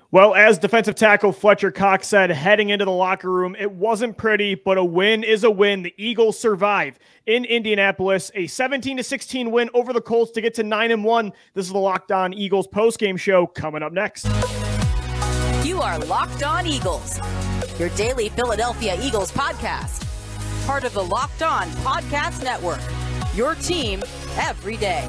Well, as defensive tackle Fletcher Cox said, heading into the locker room, it wasn't pretty, but a win is a win. The Eagles survive in Indianapolis, a 17-16 win over the Colts to get to 9-1. This is the Locked On Eagles postgame show coming up next. You are Locked On Eagles, your daily Philadelphia Eagles podcast. Part of the Locked On Podcast Network, your team every day.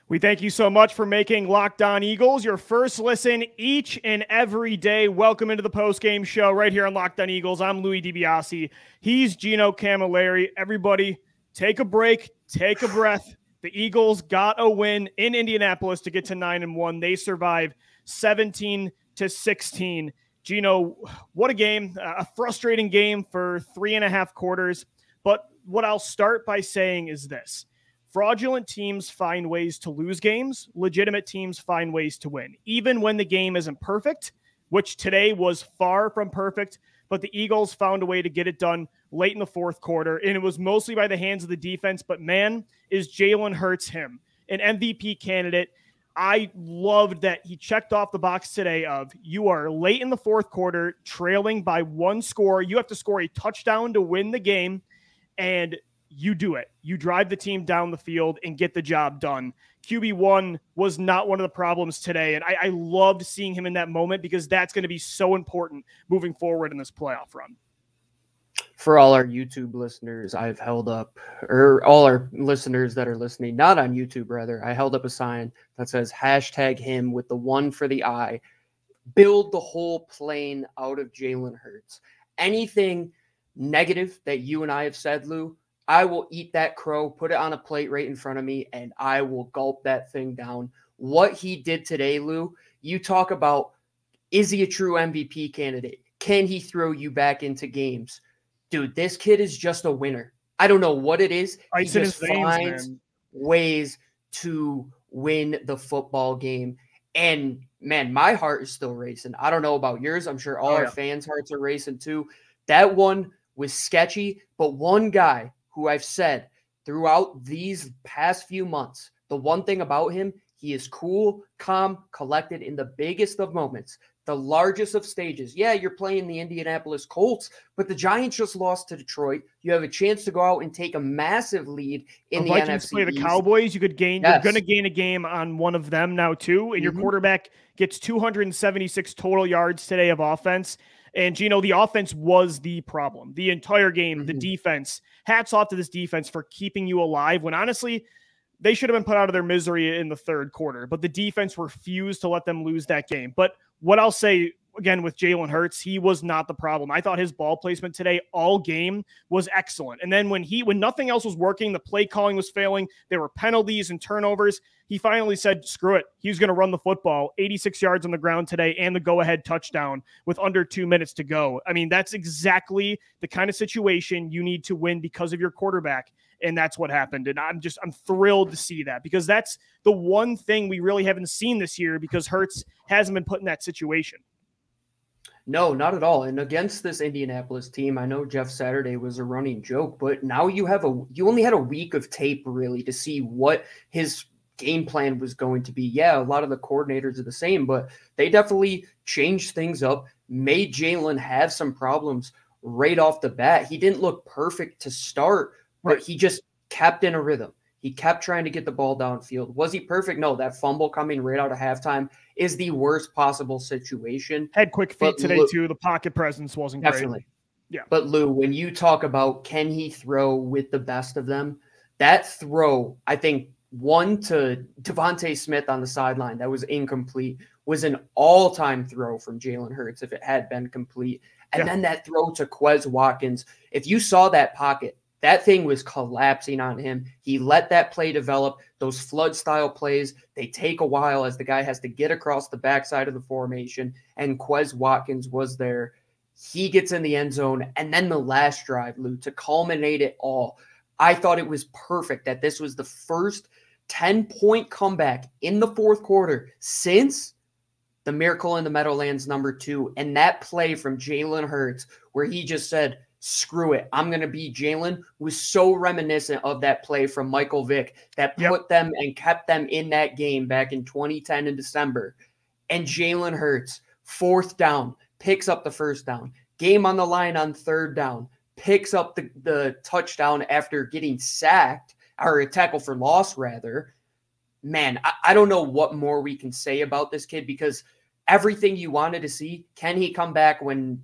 We thank you so much for making Locked On Eagles your first listen each and every day. Welcome into the postgame show right here on Locked On Eagles. I'm Louis DiBiase. He's Gino Camilleri. Everybody, take a break, take a breath. The Eagles got a win in Indianapolis to get to 9-1. They survive 17-16. Gino, what a game. A frustrating game for 3.5 quarters. But what I'll start by saying is this. Fraudulent teams find ways to lose games. Legitimate teams find ways to win, even when the game isn't perfect, which today was far from perfect. But the Eagles found a way to get it done late in the fourth quarter, and it was mostly by the hands of the defense. But man, is Jalen Hurts him, an MVP candidate. I loved that he checked off the box today of you are late in the fourth quarter, trailing by 1 score. You have to score a touchdown to win the game, and you do it. You drive the team down the field and get the job done. QB1 was not one of the problems today, and I loved seeing him in that moment because that's going to be so important moving forward in this playoff run. For all our YouTube listeners, I've held up, or all our listeners that are listening, not on YouTube, rather, I held up a sign that says #him with the 1 for the eye. Build the whole plane out of Jalen Hurts. Anything negative that you and I have said, Lou, I will eat that crow, put it on a plate right in front of me, and I will gulp that thing down. What he did today, Lou, you talk about, is he a true MVP candidate? Can he throw you back into games? Dude, this kid is just a winner. I don't know what it is. He just finds ways to win the football game. And, man, my heart is still racing. I don't know about yours. I'm sure all our fans' hearts are racing too. That one was sketchy, but one guy who I've said throughout these past few months, the one thing about him, he is cool, calm, collected in the biggest of moments, the largest of stages. Yeah, you're playing the Indianapolis Colts, but the Giants just lost to Detroit. You have a chance to go out and take a massive lead in the Vikings NFC play the East. Cowboys. You could gain. Yes. You're going to gain a game on one of them now too, and your quarterback gets 276 total yards today of offense. And, Gino, the offense was the problem. The entire game, the defense, hats off to this defense for keeping you alive when, honestly, they should have been put out of their misery in the third quarter. But the defense refused to let them lose that game. But what I'll say, again, with Jalen Hurts, he was not the problem. I thought his ball placement today all game was excellent. And then when nothing else was working, the play calling was failing, there were penalties and turnovers, he finally said, screw it. He was going to run the football, 86 yards on the ground today and the go-ahead touchdown with under 2 minutes to go. I mean, that's exactly the kind of situation you need to win because of your quarterback. And that's what happened. And I'm thrilled to see that because that's the one thing we really haven't seen this year because Hurts hasn't been put in that situation. No, not at all. And against this Indianapolis team, I know Jeff Saturday was a running joke, but now you only had a week of tape really to see what his game plan was going to be. Yeah, a lot of the coordinators are the same, but they definitely changed things up, made Jalen have some problems right off the bat. He didn't look perfect to start, but he just kept in a rhythm. He kept trying to get the ball downfield. Was he perfect? No, that fumble coming right out of halftime is the worst possible situation. Had quick feet today too. The pocket presence wasn't definitely great. Yeah. But Lou, when you talk about can he throw with the best of them, that throw, I think, one to Devontae Smith on the sideline that was incomplete was an all-time throw from Jalen Hurts if it had been complete. And then that throw to Quez Watkins, if you saw that pocket, that thing was collapsing on him. He let that play develop. Those flood-style plays, they take a while as the guy has to get across the backside of the formation, and Quez Watkins was there. He gets in the end zone, and then the last drive, Lou, to culminate it all. I thought it was perfect that this was the first 10-point comeback in the fourth quarter since the Miracle in the Meadowlands #2, and that play from Jalen Hurts where he just said, screw it, I'm going to be Jalen, was so reminiscent of that play from Michael Vick that put them and kept them in that game back in 2010 in December. And Jalen Hurts, 4th down, picks up the 1st down. Game on the line on 3rd down, picks up the touchdown after getting sacked, or a tackle for loss, rather. Man, I don't know what more we can say about this kid, because everything you wanted to see, can he come back when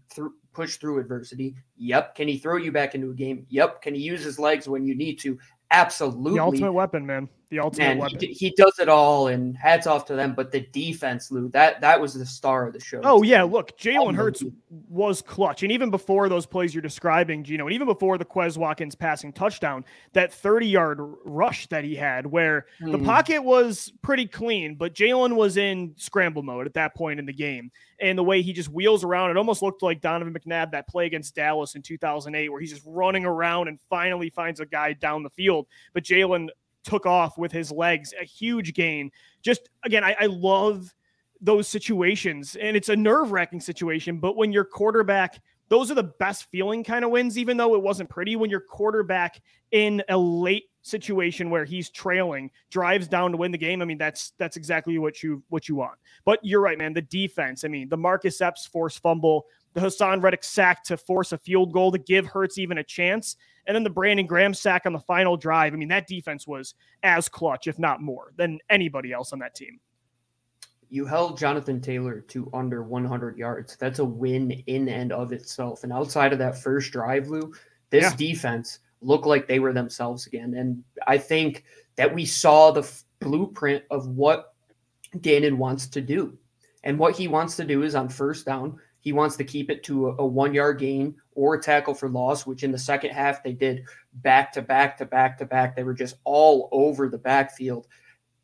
push through adversity? Yep. Can he throw you back into a game? Yep. Can he use his legs when you need to? Absolutely. The ultimate weapon, man. The ultimate weapon. He does it all, and hats off to them. But the defense, Lou, that was the star of the show. Oh, yeah. Look, Jalen Hurts was clutch. And even before those plays you're describing, Gino, and even before the Quez Watkins passing touchdown, that 30-yard rush that he had where the pocket was pretty clean, but Jalen was in scramble mode at that point in the game. And the way he just wheels around, it almost looked like Donovan McNabb, that play against Dallas in 2008, where he's just running around and finally finds a guy down the field. But Jalen took off with his legs, a huge gain. Just, again, I love those situations, and it's a nerve-wracking situation, but when your quarterback, those are the best feeling kind of wins, even though it wasn't pretty, when your quarterback in a late situation where he's trailing drives down to win the game. I mean, that's exactly what you want. But you're right, man. The defense, I mean, the Marcus Epps forced fumble, the Hassan Reddick sack to force a field goal to give Hurts even a chance, and then the Brandon Graham sack on the final drive. I mean, that defense was as clutch, if not more, than anybody else on that team. You held Jonathan Taylor to under 100 yards. That's a win in and of itself. And outside of that first drive, Lou, this defense looked like they were themselves again. And I think that we saw the blueprint of what Gannon wants to do. And what he wants to do is on 1st down, he wants to keep it to a 1-yard gain or a tackle for loss, which in the second half they did back to back to back to back. They were just all over the backfield,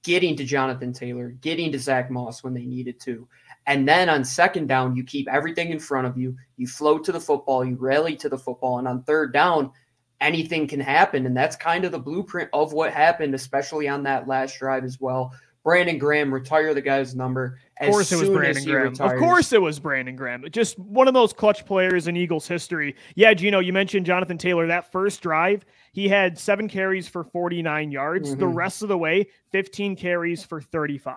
getting to Jonathan Taylor, getting to Zach Moss when they needed to. And then on 2nd down, you keep everything in front of you. You float to the football, you rally to the football. And on 3rd down, anything can happen. And that's kind of the blueprint of what happened, especially on that last drive as well. Brandon Graham, retire the guy's number. Of course it was Brandon Graham. Of course it was Brandon Graham. Just one of those clutch players in Eagles history. Yeah, Gino, you mentioned Jonathan Taylor. That first drive, he had 7 carries for 49 yards. The rest of the way, 15 carries for 35.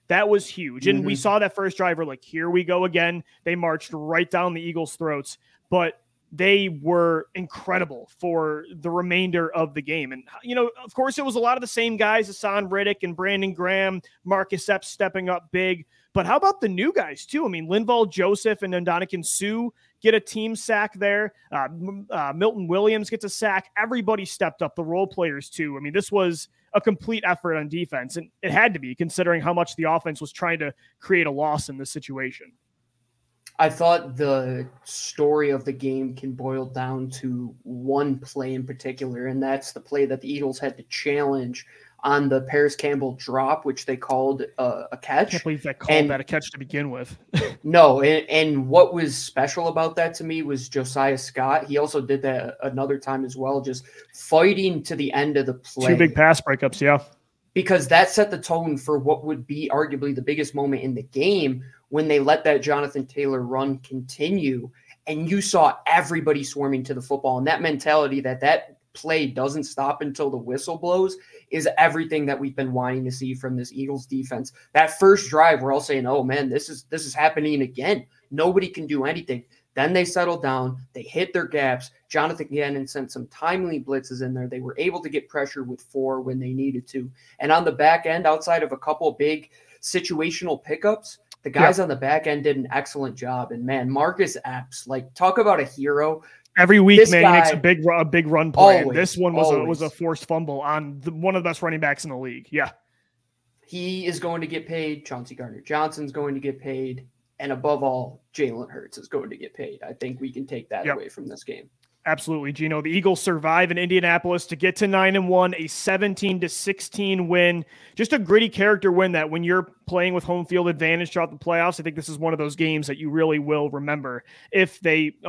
That was huge. And we saw that first drive. We're like, here we go again. They marched right down the Eagles' throats. But they were incredible for the remainder of the game. And, you know, of course, it was a lot of the same guys, Hassan Reddick and Brandon Graham, Marcus Epps stepping up big. But how about the new guys, too? I mean, Linval Joseph and Ndamukong get a team sack there. Milton Williams gets a sack. Everybody stepped up, the role players, too. I mean, this was a complete effort on defense, and it had to be, considering how much the offense was trying to create a loss in this situation. I thought the story of the game can boil down to one play in particular, and that's the play that the Eagles had to challenge on the Paris Campbell drop, which they called a catch. I can't believe they called that a catch to begin with. No, and what was special about that to me was Josiah Scott. He also did that another time as well, just fighting to the end of the play. 2 big pass breakups, yeah. Because that set the tone for what would be arguably the biggest moment in the game when they let that Jonathan Taylor run continue, and you saw everybody swarming to the football. And that mentality that play doesn't stop until the whistle blows is everything that we've been wanting to see from this Eagles defense. That first drive, we're all saying, oh man, this is happening again. Nobody can do anything. Then they settled down. They hit their gaps. Jonathan Gannon sent some timely blitzes in there. They were able to get pressure with 4 when they needed to. And on the back end, outside of a couple big situational pickups, the guys on the back end did an excellent job. And man, Marcus Epps, like, talk about a hero. Every week, man, he makes a big run play. Always, this one was a forced fumble on one of the best running backs in the league. Yeah. He is going to get paid. Chauncey Gardner-Johnson's going to get paid. And above all, Jalen Hurts is going to get paid. I think we can take that away from this game. Absolutely, Gino. The Eagles survive in Indianapolis to get to 9-1, a 17-16 win. Just a gritty character win that when you're playing with home field advantage throughout the playoffs, I think this is one of those games that you really will remember if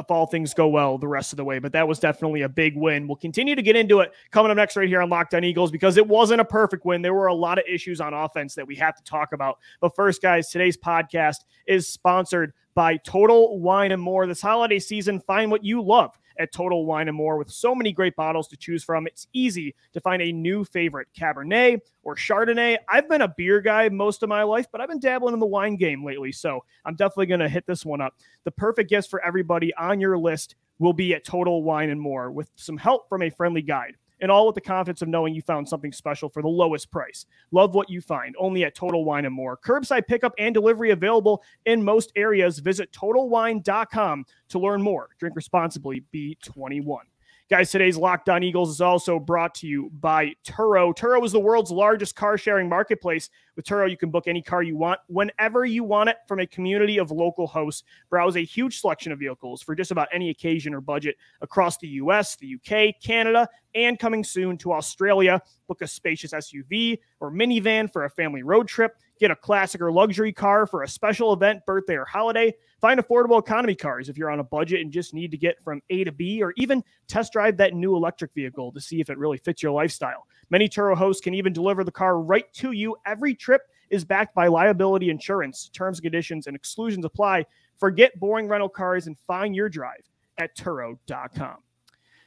all things go well the rest of the way. But that was definitely a big win. We'll continue to get into it coming up next right here on Locked On Eagles, because it wasn't a perfect win. There were a lot of issues on offense that we have to talk about. But first, guys, today's podcast is sponsored by Total Wine & More. This holiday season, find what you love at Total Wine & More. With so many great bottles to choose from, it's easy to find a new favorite, Cabernet or Chardonnay. I've been a beer guy most of my life, but I've been dabbling in the wine game lately, so I'm definitely going to hit this one up. The perfect gifts for everybody on your list will be at Total Wine & More, with some help from a friendly guide. And all with the confidence of knowing you found something special for the lowest price. Love what you find, only at Total Wine & More. Curbside pickup and delivery available in most areas. Visit TotalWine.com to learn more. Drink responsibly. Be 21. Guys, today's Locked On Eagles is also brought to you by Turo. Turo is the world's largest car-sharing marketplace. With Turo, you can book any car you want, whenever you want it, from a community of local hosts. Browse a huge selection of vehicles for just about any occasion or budget across the U.S., the U.K., Canada, and coming soon to Australia. Book a spacious SUV or minivan for a family road trip. Get a classic or luxury car for a special event, birthday, or holiday. Find affordable economy cars if you're on a budget and just need to get from A to B, or even test drive that new electric vehicle to see if it really fits your lifestyle. Many Turo hosts can even deliver the car right to you. Every trip is backed by liability insurance. Terms and conditions and exclusions apply. Forget boring rental cars and find your drive at Turo.com.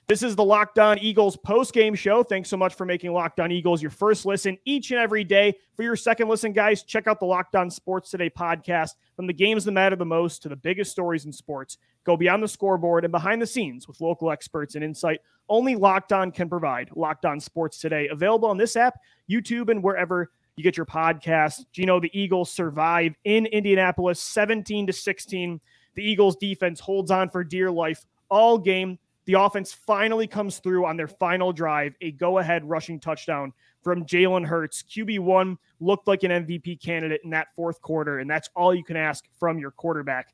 This is the Locked On Eagles post-game show. Thanks so much for making Locked On Eagles your first listen each and every day. For your second listen, guys, check out the Locked On Sports Today podcast. From the games that matter the most to the biggest stories in sports, go beyond the scoreboard and behind the scenes with local experts and insight only Locked On can provide. Locked On Sports Today, available on this app, YouTube, and wherever you get your podcasts. Gino, the Eagles survive in Indianapolis 17-16. The Eagles defense holds on for dear life all game. The offense finally comes through on their final drive, a go-ahead rushing touchdown from Jalen Hurts. QB1 looked like an MVP candidate in that fourth quarter, and that's all you can ask from your quarterback.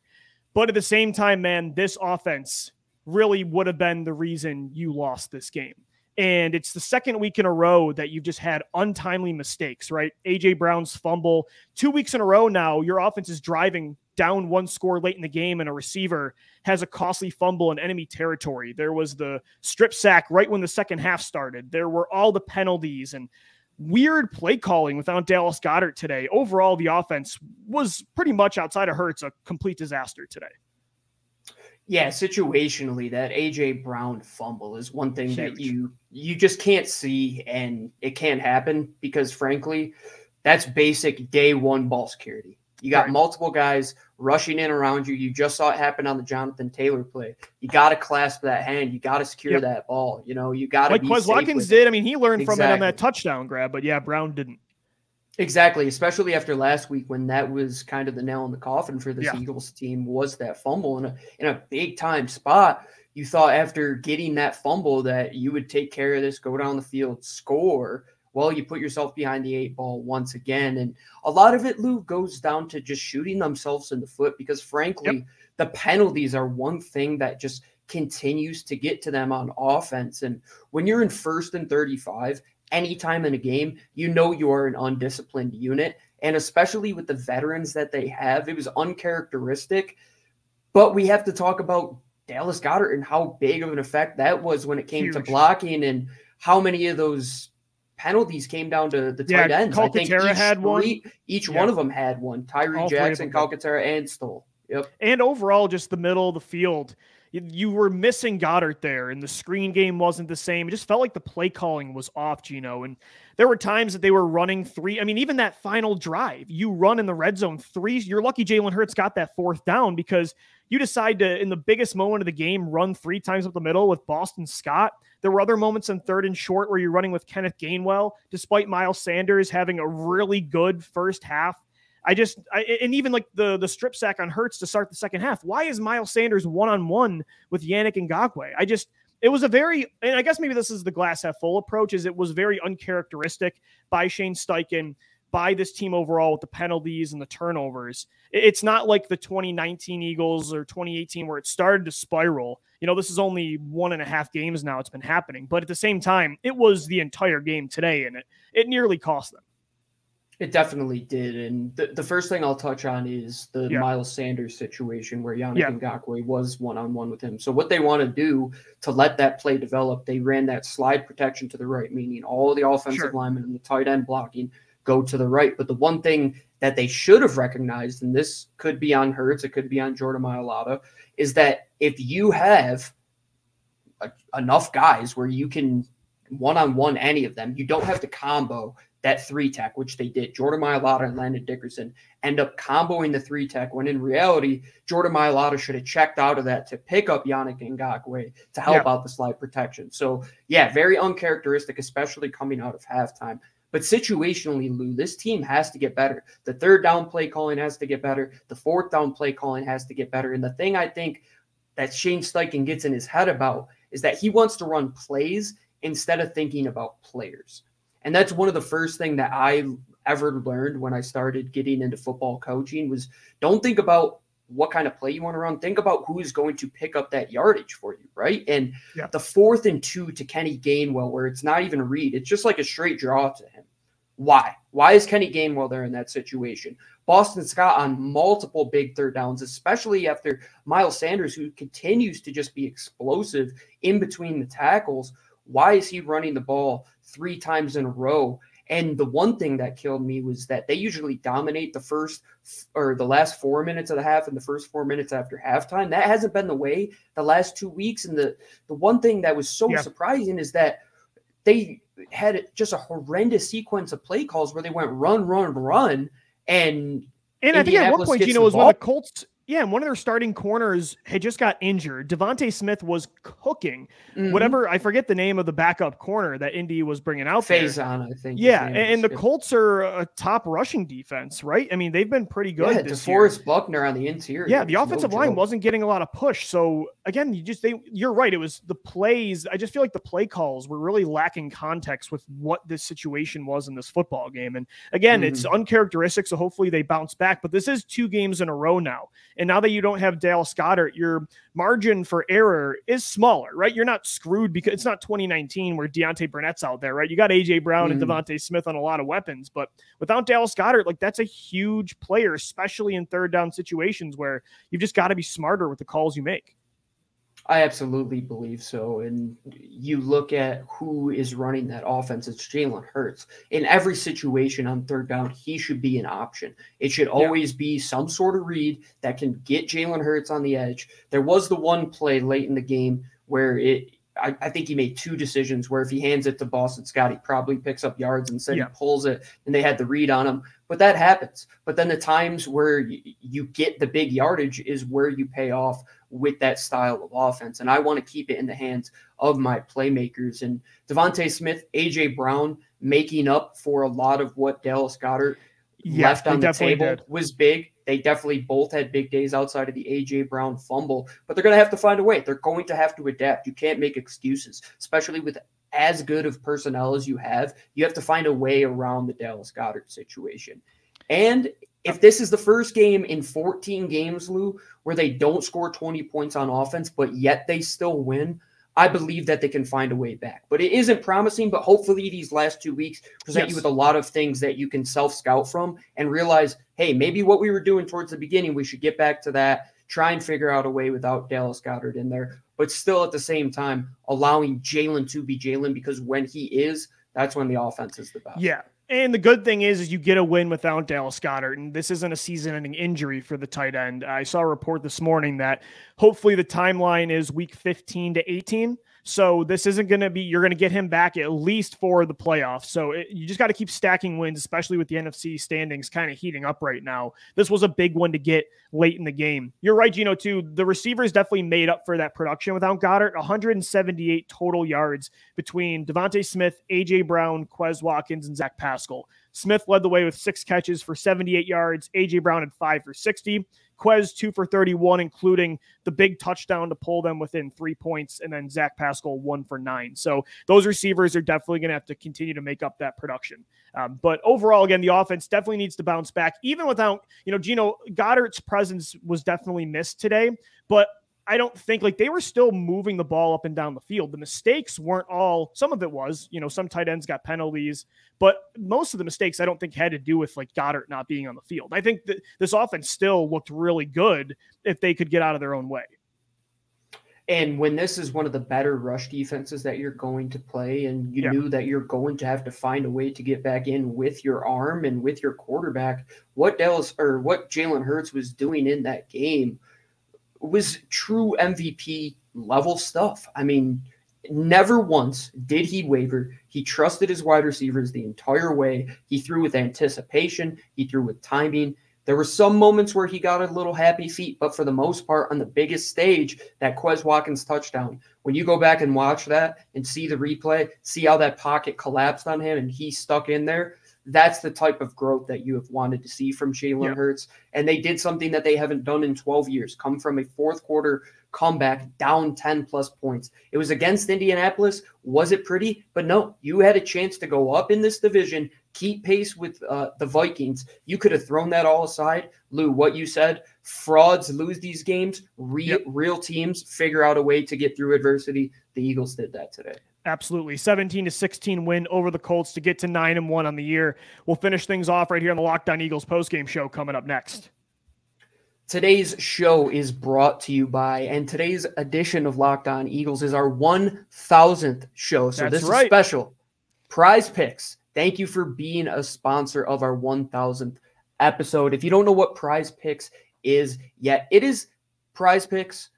But at the same time, man, this offense really would have been the reason you lost this game. And it's the second week in a row that you've just had untimely mistakes, right? A.J. Brown's fumble. 2 weeks in a row now, your offense is driving down one score late in the game, and a receiver has a costly fumble in enemy territory. There was the strip sack right when the second half started. There were all the penalties and weird play calling without Dallas Goedert today. Overall, the offense was pretty much, outside of Hurts, a complete disaster today. Yeah, situationally, that A.J. Brown fumble is one thing that you just can't see, and it can't happen because, frankly, that's basic day one ball security. You got multiple guys rushing in around you. You just saw it happen on the Jonathan Taylor play. You got to clasp that hand. You got to secure that ball. You know, you got to like be Quez safe Watkins did. I mean, he learned from it on that touchdown grab, but yeah, Brown didn't. Exactly, especially after last week when that was kind of the nail in the coffin for this Eagles team, was that fumble in a big-time spot. You thought after getting that fumble that you would take care of this, go down the field, score. Well, you put yourself behind the eight ball once again. And a lot of it, Lou, goes down to just shooting themselves in the foot because, frankly, the penalties are one thing that just continues to get to them on offense. And when you're in 1st and 35, anytime in a game, you know you are an undisciplined unit. And especially with the veterans that they have, it was uncharacteristic. But we have to talk about Dallas Goedert and how big of an effect that was when it came to blocking, and how many of those penalties came down to the tight ends. I think each one of them had one. Tyree Jackson, Calcaterra, and Stoll. And overall, just the middle of the field, you were missing Goddard there, and the screen game wasn't the same. It just felt like the play calling was off, Gino. And there were times that they were running three. I mean, even that final drive, you run in the red zone three. You're lucky Jalen Hurts got that 4th down, because you decide to, in the biggest moment of the game, run 3 times up the middle with Boston Scott. There were other moments in 3rd and short where you're running with Kenneth Gainwell, despite Miles Sanders having a really good first half. And even like the strip sack on Hurts to start the second half. Why is Miles Sanders one-on-one with Yannick Ngakoue? It was a very, and I guess maybe this is the glass half full approach, is it was very uncharacteristic by Shane Steichen, by this team overall, with the penalties and the turnovers. It's not like the 2019 Eagles or 2018 where it started to spiral. You know, this is only 1.5 games now it's been happening. But at the same time, it was the entire game today, and it nearly cost them. It definitely did. And the first thing I'll touch on is the Miles Sanders situation where Yannick Ngakoue was one-on-one with him. So what they want to do to let that play develop, they ran that slide protection to the right, meaning all the offensive linemen and the tight end blocking go to the right. But the one thing that they should have recognized, and this could be on Hurts, it could be on Jordan Mailata, is that if you have enough guys where you can one-on-one any of them, you don't have to combo that 3-tech, which they did. Jordan Mailata and Landon Dickerson end up comboing the 3-tech, when in reality, Jordan Mailata should have checked out of that to pick up Yannick Ngakoue to help out the slide protection. So, yeah, very uncharacteristic, especially coming out of halftime. But situationally, Lou, this team has to get better. The third down play calling has to get better. The fourth down play calling has to get better. And the thing I think that Shane Steichen gets in his head about is that he wants to run plays instead of thinking about players. And that's one of the first things that I ever learned when I started getting into football coaching was don't think about what kind of play you want to run. Think about who is going to pick up that yardage for you, right? And the 4th and 2 to Kenny Gainwell, where it's not even a read, it's just like a straight draw to him. Why? Why is Kenny Gainwell there in that situation? Boston Scott on multiple big third downs, especially after Miles Sanders, who continues to just be explosive in between the tackles. Why is he running the ball 3 times in a row? And the one thing that killed me was that they usually dominate the first or the last 4 minutes of the half and the first 4 minutes after halftime. That hasn't been the way the last 2 weeks. And the one thing that was so surprising is that they had just a horrendous sequence of play calls where they went run, run, run. And I think at one point, was when the Colts – and one of their starting corners had just got injured. Devontae Smith was cooking. Whatever, I forget the name of the backup corner that Indy was bringing out there. Faison, I think. Yeah, and the Colts are a top rushing defense, right? I mean, they've been pretty good this year. DeForest Buckner on the interior. Yeah, the offensive line wasn't getting a lot of push. So, again, you're right. It was the plays. I just feel like the play calls were really lacking context with what this situation was in this football game. And, again, it's uncharacteristic, so hopefully they bounce back. But this is 2 games in a row now. And now that you don't have Dallas Goedert, your margin for error is smaller, right? You're not screwed because it's not 2019 where Deontay Burnett's out there, right? You got A.J. Brown and Devontae Smith on a lot of weapons, but without Dallas Goedert, like that's a huge player, especially in third down situations where you've just got to be smarter with the calls you make. I absolutely believe so. And you look at who is running that offense, it's Jalen Hurts. In every situation on third down, he should be an option. It should always be some sort of read that can get Jalen Hurts on the edge. There was the one play late in the game where I think he made 2 decisions where if he hands it to Boston Scott, he probably picks up yards and he pulls it and they had the read on him. But that happens. But then the times where you get the big yardage is where you pay off with that style of offense. And I want to keep it in the hands of my playmakers. And Devontae Smith, A.J. Brown making up for a lot of what Dallas Goedert left on the table was big. They definitely both had big days outside of the A.J. Brown fumble, but they're going to have to find a way. They're going to have to adapt. You can't make excuses, especially with as good of personnel as you have. You have to find a way around the Dallas Goedert situation. And if this is the first game in 14 games, Lou, where they don't score 20 points on offense, but yet they still win, I believe that they can find a way back. But it isn't promising, but hopefully these last 2 weeks present you with a lot of things that you can self-scout from and realize, hey, maybe what we were doing towards the beginning, we should get back to that, try and figure out a way without Dallas Goedert in there, but still at the same time allowing Jalen to be Jalen, because when he is, that's when the offense is the best. Yeah. And the good thing is you get a win without Dallas Goedert, and this isn't a season-ending injury for the tight end. I saw a report this morning that hopefully the timeline is week 15 to 18. So this isn't going to be, you're going to get him back at least for the playoffs. So you just got to keep stacking wins, especially with the NFC standings kind of heating up right now. This was a big one to get late in the game. You're right, Gino, too. The receivers definitely made up for that production without Goedert. 178 total yards between Devontae Smith, A.J. Brown, Quez Watkins, and Zach Pascal. Smith led the way with 6 catches for 78 yards. A.J. Brown had 5 for 60. Quez 2 for 31, including the big touchdown to pull them within 3 points, and then Zach Pascal 1 for 9. So those receivers are definitely going to have to continue to make up that production. But overall, again, the offense definitely needs to bounce back, even without, Gino, Goddard's presence was definitely missed today, but I don't think, like, they were still moving the ball up and down the field. The mistakes weren't all, some of it was, some tight ends got penalties, but most of the mistakes I don't think had to do with, like, Goedert not being on the field. I think that this offense still looked really good if they could get out of their own way. And when this is one of the better rush defenses that you're going to play, and you knew that you're going to have to find a way to get back in with your arm and with your quarterback, what Jalen Hurts was doing in that game was true MVP level stuff. I mean, never once did he waver. He trusted his wide receivers the entire way. He threw with anticipation. He threw with timing. There were some moments where he got a little happy feet, but for the most part, on the biggest stage, that Quez Watkins touchdown, when you go back and watch that and see the replay, see how that pocket collapsed on him and he stuck in there, that's the type of growth that you have wanted to see from Jalen Hurts. And they did something that they haven't done in 12 years, come from a fourth quarter comeback down 10-plus points. It was against Indianapolis. Was it pretty? But no, you had a chance to go up in this division, keep pace with the Vikings. You could have thrown that all aside. Lou, what you said, frauds lose these games. Real teams figure out a way to get through adversity. The Eagles did that today. Absolutely. 17-16 win over the Colts to get to 9-1 on the year. We'll finish things off right here on the Locked On Eagles postgame show coming up next. Today's show is brought to you by, and today's edition of Locked On Eagles is our 1,000th show. So this is special. Prize Picks. Thank you for being a sponsor of our 1,000th episode. If you don't know what Prize Picks is yet, it is Prize Picks.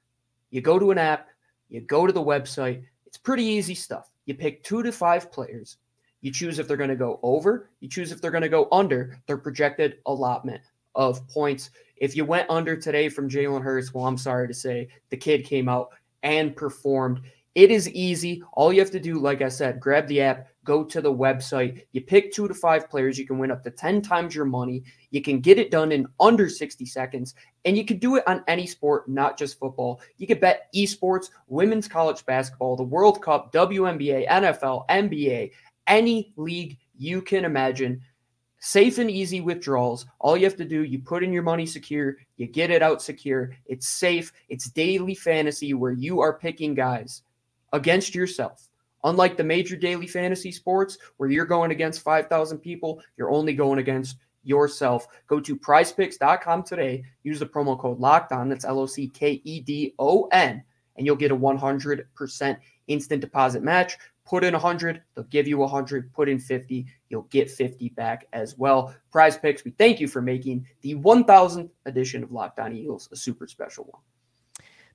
You go to an app, you go to the website. It's pretty easy stuff. You pick 2 to 5 players. You choose if they're going to go over. You choose if they're going to go under their projected allotment of points. If you went under today from Jalen Hurts, well, I'm sorry to say, the kid came out and performed. It is easy. All you have to do, like I said, grab the app, go to the website. You pick 2 to 5 players. You can win up to 10 times your money. You can get it done in under 60 seconds. And you can do it on any sport, not just football. You can bet esports, women's college basketball, the World Cup, WNBA, NFL, NBA, any league you can imagine. Safe and easy withdrawals. All you have to do, you put in your money secure, you get it out secure. It's safe. It's daily fantasy where you are picking guys against yourself. Unlike the major daily fantasy sports where you're going against 5,000 people, you're only going against yourself. Go to prizepicks.com today. Use the promo code LOCKEDON. That's LOCKEDON. And you'll get a 100% instant deposit match. Put in 100, they'll give you 100. Put in 50, you'll get 50 back as well. Prize Picks, we thank you for making the 1,000th edition of Locked On Eagles a super special one.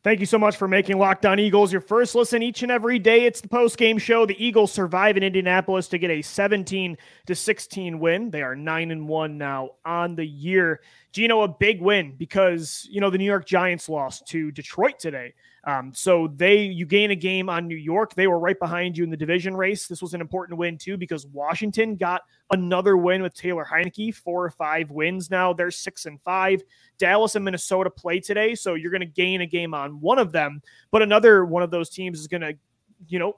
Thank you so much for making Locked On Eagles your first listen each and every day. It's the post-game show. The Eagles survive in Indianapolis to get a 17-16 win. They are 9-1 now on the year. Gino, a big win because, the New York Giants lost to Detroit today. So you gain a game on New York. They were right behind you in the division race. This was an important win too because Washington got another win with Taylor Heineke, 4 or 5 wins now. They're 6-5. Dallas and Minnesota play today, so you're going to gain a game on one of them, but another one of those teams is going to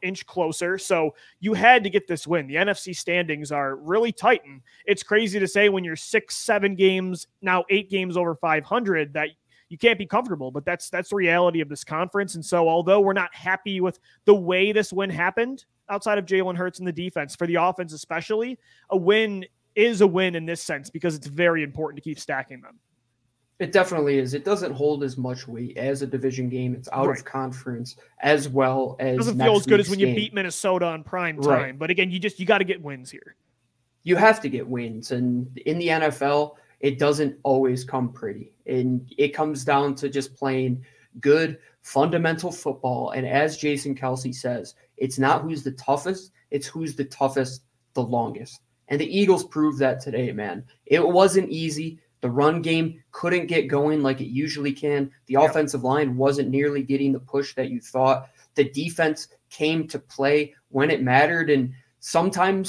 inch closer. So you had to get this win. The NFC standings are really tight. And it's crazy to say when you're 6-7 games, now 8 games over 500 that you can't be comfortable, but that's the reality of this conference. And so although we're not happy with the way this win happened outside of Jalen Hurts and the defense, for the offense especially, a win is a win in this sense because it's very important to keep stacking them. It definitely is. It doesn't hold as much weight as a division game. It's out of conference as well as. It doesn't feel as good as when you beat Minnesota on prime time. Right. But again, you got to get wins here. You have to get wins. And in the NFL, it doesn't always come pretty. And it comes down to just playing good, fundamental football. And as Jason Kelce says, it's not who's the toughest, it's who's the toughest the longest. And the Eagles proved that today, man. It wasn't easy. The run game couldn't get going like it usually can. The offensive line wasn't nearly getting the push that you thought. The defense came to play when it mattered. And sometime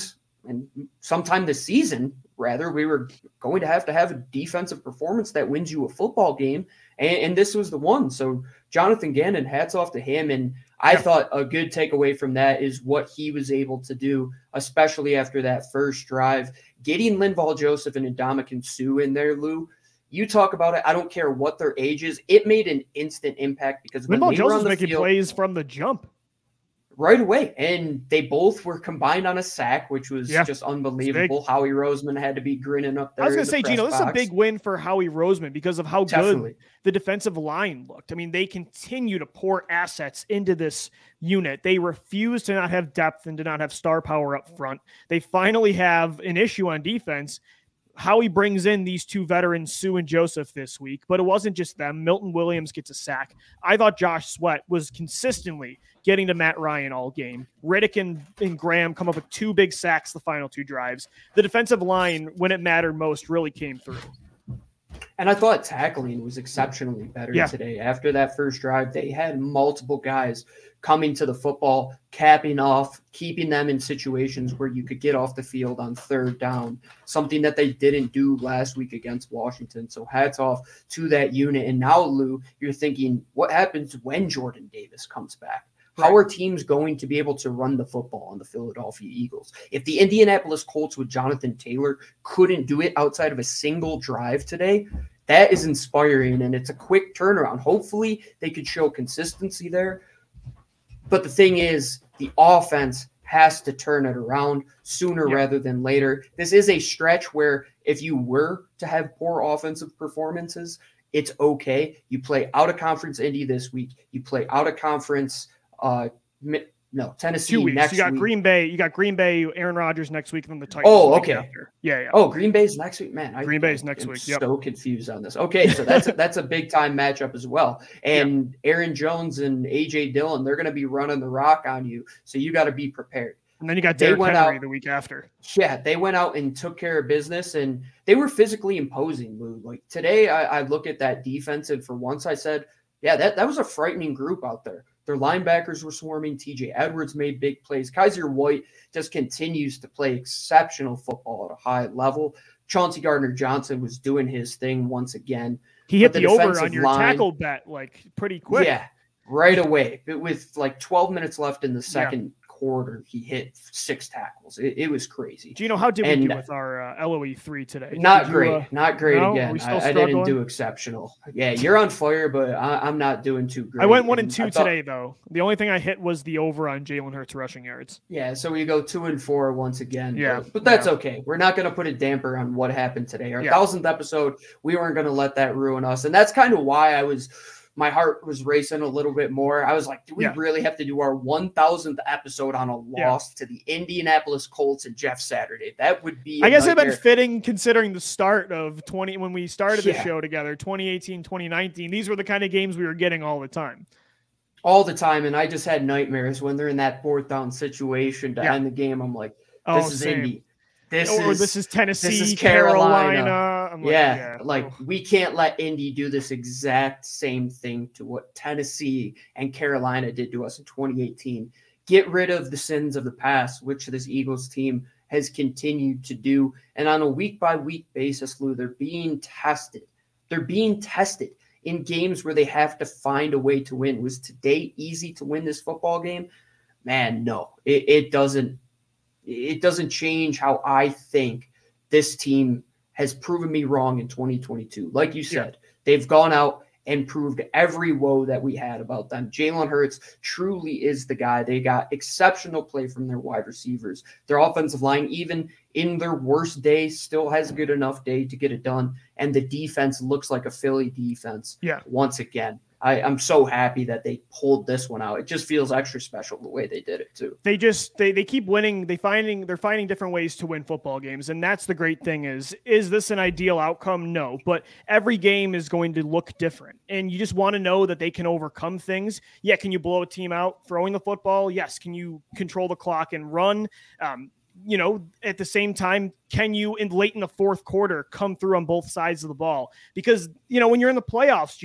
this season, rather, we were going to have a defensive performance that wins you a football game. And this was the one. So Jonathan Gannon, hats off to him. And I thought a good takeaway from that is what he was able to do, especially after that first drive. Getting Linval Joseph and Ndamukong Suh in there, Lou, you talk about it. I don't care what their age is. It made an instant impact because when Linval Joseph's making plays from the jump. right away. And they both were combined on a sack, which was just unbelievable. Howie Roseman had to be grinning up there. I was going to say, Gino, this is a big win for Howie Roseman because of how good the defensive line looked. I mean, they continue to pour assets into this unit. They refuse to not have depth and to not have star power up front. They finally have an issue on defense. Howie brings in these two veterans, Sue and Joseph, this week, but it wasn't just them. Milton Williams gets a sack. I thought Josh Sweat was consistently getting to Matt Ryan all game. Riddick and Graham come up with 2 big sacks the final 2 drives. The defensive line, when it mattered most, really came through. And I thought tackling was exceptionally better today. After that first drive, they had multiple guys coming to the football, capping off, keeping them in situations where you could get off the field on 3rd down, something that they didn't do last week against Washington. So hats off to that unit. And now, Lou, you're thinking, what happens when Jordan Davis comes back? How are teams going to be able to run the football on the Philadelphia Eagles? If the Indianapolis Colts with Jonathan Taylor couldn't do it outside of a single drive today, that is inspiring, and it's a quick turnaround. Hopefully they could show consistency there. But the thing is, the offense has to turn it around sooner rather than later. This is a stretch where if you were to have poor offensive performances, it's okay. You play out of conference Indy this week. You play out of conference Tennessee 2 weeks. Next you got week. Green Bay. You got Green Bay, Aaron Rodgers next week, and then the Titans. Oh, okay. After. Yeah. Oh, Green Bay's next week, man. Green Bay's next week. Yep. So confused on this. Okay, so that's a big time matchup as well. And Aaron Jones and AJ Dillon, they're going to be running the rock on you, so you got to be prepared. And then you got Derrick Henry the week after. Yeah, they went out and took care of business, and they were physically imposing, Lou. Like today, I look at that defense, and for once I said, yeah, that was a frightening group out there. Their linebackers were swarming. TJ Edwards made big plays. Kaiser White just continues to play exceptional football at a high level. Chauncey Gardner-Johnson was doing his thing once again. He hit the over on your tackle bet like pretty quick. Yeah, right away. But with like 12 minutes left in the second quarter, he hit 6 tackles. It was crazy. Gino, how did we do with our LOE 3 today? Not great. Not great again. I didn't do exceptional. Yeah, you're on fire, but I'm not doing too great. I went 1 and 2 today, though. The only thing I hit was the over on Jalen Hurts rushing yards. Yeah, so we go 2 and 4 once again. Yeah, but that's okay. We're not going to put a damper on what happened today. Our 1000th episode, we weren't going to let that ruin us, and that's kind of why my heart was racing a little bit more. I was like, do we really have to do our 1000th episode on a loss to the Indianapolis Colts and Jeff Saturday? That would be I guess it'd been fitting considering the start of when we started the show together, 2018, 2019. These were the kind of games we were getting all the time. All the time, and I just had nightmares when they're in that 4th down situation to end the game. I'm like, this is Indy. This is Tennessee, this is Carolina. We can't let Indy do this exact same thing to what Tennessee and Carolina did to us in 2018. Get rid of the sins of the past, which this Eagles team has continued to do. And on a week-by-week basis, Lou, they're being tested. They're being tested in games where they have to find a way to win. Was today easy to win this football game? Man, no. It doesn't change how I think this team has proven me wrong in 2022. Like you said, they've gone out and proved every woe that we had about them. Jalen Hurts truly is the guy. They got exceptional play from their wide receivers. Their offensive line, even in their worst day, still has a good enough day to get it done. And the defense looks like a Philly defense once again. I'm so happy that they pulled this one out. It just feels extra special the way they did it too. They keep winning. They're finding different ways to win football games. And that's the great thing is this an ideal outcome? No, but every game is going to look different. And you just want to know that they can overcome things. Yeah. Can you blow a team out throwing the football? Yes. Can you control the clock and run? At the same time, can you late in the 4th quarter come through on both sides of the ball? Because, when you're in the playoffs,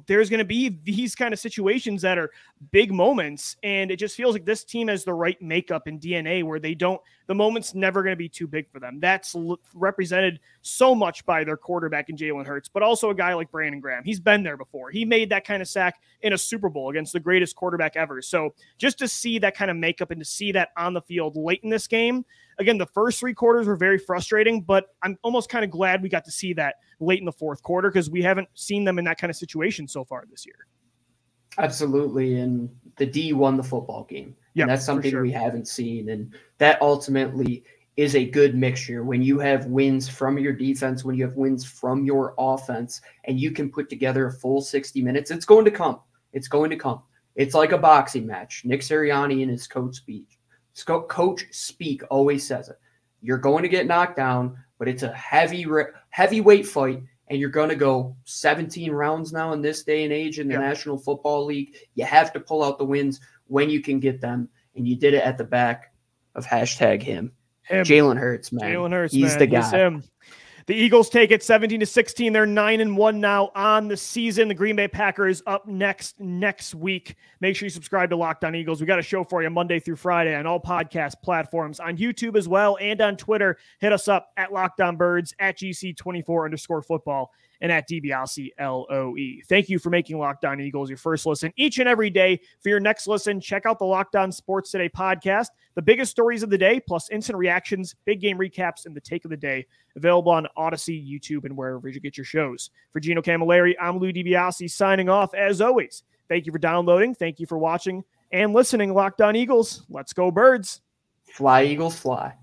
there's going to be these kind of situations that are big moments. And it just feels like this team has the right makeup and DNA where the moment's never going to be too big for them. That's represented so much by their quarterback in Jalen Hurts, but also a guy like Brandon Graham. He's been there before. He made that kind of sack in a Super Bowl against the greatest quarterback ever. So just to see that kind of makeup and to see that on the field late in this game, again, the first 3 quarters were very frustrating, but I'm almost kind of glad we got to see that late in the 4th quarter because we haven't seen them in that kind of situation so far this year. Absolutely. And the D won the football game. Yeah, and that's something we haven't seen. And that ultimately is a good mixture when you have wins from your defense, when you have wins from your offense, and you can put together a full 60 minutes. It's going to come. It's going to come. It's like a boxing match. Nick Sirianni in his coach speak always says it. You're going to get knocked down, but it's a heavyweight fight, and you're going to go 17 rounds now in this day and age in the National Football League. You have to pull out the wins when you can get them, and you did it at the back of #him. Jalen Hurts, man. Jalen Hurts, He's man. the guy. He's him. The Eagles take it 17-16. They're 9-1 now on the season. The Green Bay Packers up next week. Make sure you subscribe to Locked On Eagles. We got a show for you Monday through Friday on all podcast platforms, on YouTube as well, and on Twitter. Hit us up at Locked On Birds, at GC24_football, and at DBLCLOE. Thank you for making Locked On Eagles your first listen each and every day. For your next listen, check out the Locked On Sports Today podcast. The biggest stories of the day, plus instant reactions, big game recaps, and the take of the day. Available on Odyssey, YouTube, and wherever you get your shows. For Gino Camilleri, I'm Lou DiBiase signing off. As always, thank you for downloading. Thank you for watching and listening. Locked On Eagles. Let's go, Birds. Fly, Eagles, fly.